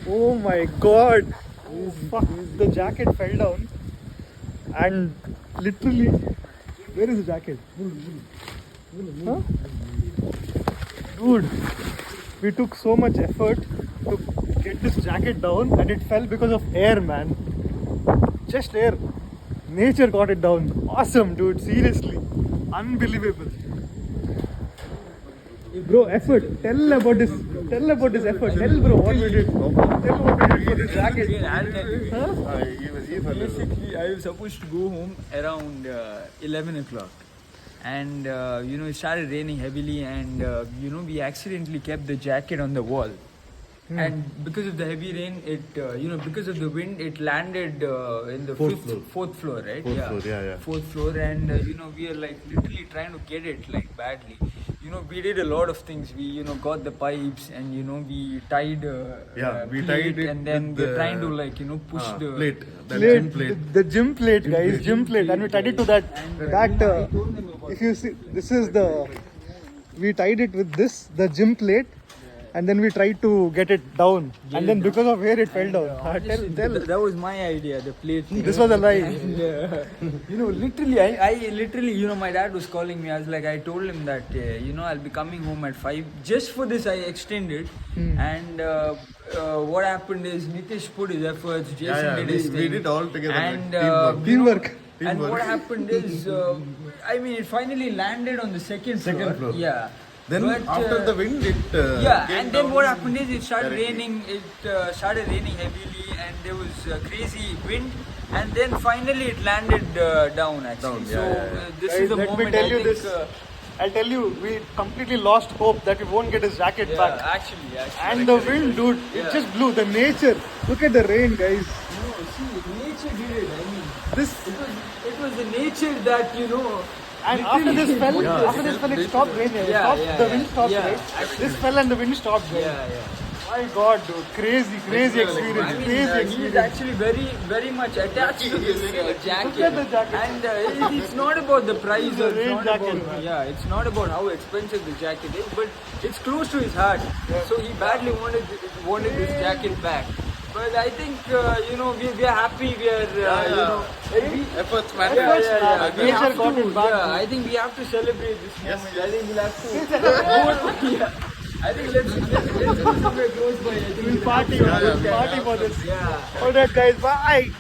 Oh my god! Oh fuck! The jacket fell down, and literally, where is the jacket? Huh? Dude, we took so much effort to get this jacket down, and it fell because of air, man. Just air. Nature got it down. Awesome, dude. Seriously, unbelievable. Bro, effort. Tell about this. Tell about this effort. Tell bro what we did. Tell what we did for this jacket. I'll tell you. Huh? Basically, I was supposed to go home around 11 o'clock. And, it started raining heavily and, we accidentally kept the jacket on the wall. And because of the heavy rain, because of the wind, it landed in the fourth floor, right? Fourth floor, yeah. Fourth floor, and we are like literally trying to get it like badly. We did a lot of things. We got the pipes and we tied. We plate, tied it and then with we're the, trying to push the plate. Plate, the gym plate, guys, gym plate, and we tied it to that. If you see, this is the. We tied it with this, the gym plate, and then we tried to get it down, and then because of where it fell down. Tell. That was my idea, the plate. This was a lie. And, literally, I literally, my dad was calling me. I told him that, I'll be coming home at 5. Just for this, I extended. And what happened is Nitish put his efforts, Jason did his thing. We did all together. And Teamwork. And what happened is, it finally landed on the second floor. Yeah. Then But, after the wind, it and then what happened is it started raining. It started raining heavily, and there was crazy wind. And then finally it landed down. Actually, this Guys, is the let moment me tell I you think. this. I'll tell you, we completely lost hope that we won't get his jacket back. Actually. And the wind, dude, it just blew. The nature. Look at the rain, guys. No, see, nature did it. I mean, This. it was the nature that And after this fell, it stopped raining. The wind stopped, right? This fell and the wind stopped, right? Yeah. My God, dude, crazy experience, I mean, crazy he is experience. actually very, very much attached to this jacket. Look at the jacket. And it's not about the price. It's a Or rain it's not jacket, about, it's not about how expensive the jacket is, but it's close to his heart. So he badly wanted this jacket back. But I think we are happy. We are efforts Yeah, matter. We have Nature got to, it back. I think we have to celebrate this moment. I think we'll have to. I think let's go somewhere close by. I think We'll party for this. Yeah. Alright, guys, bye.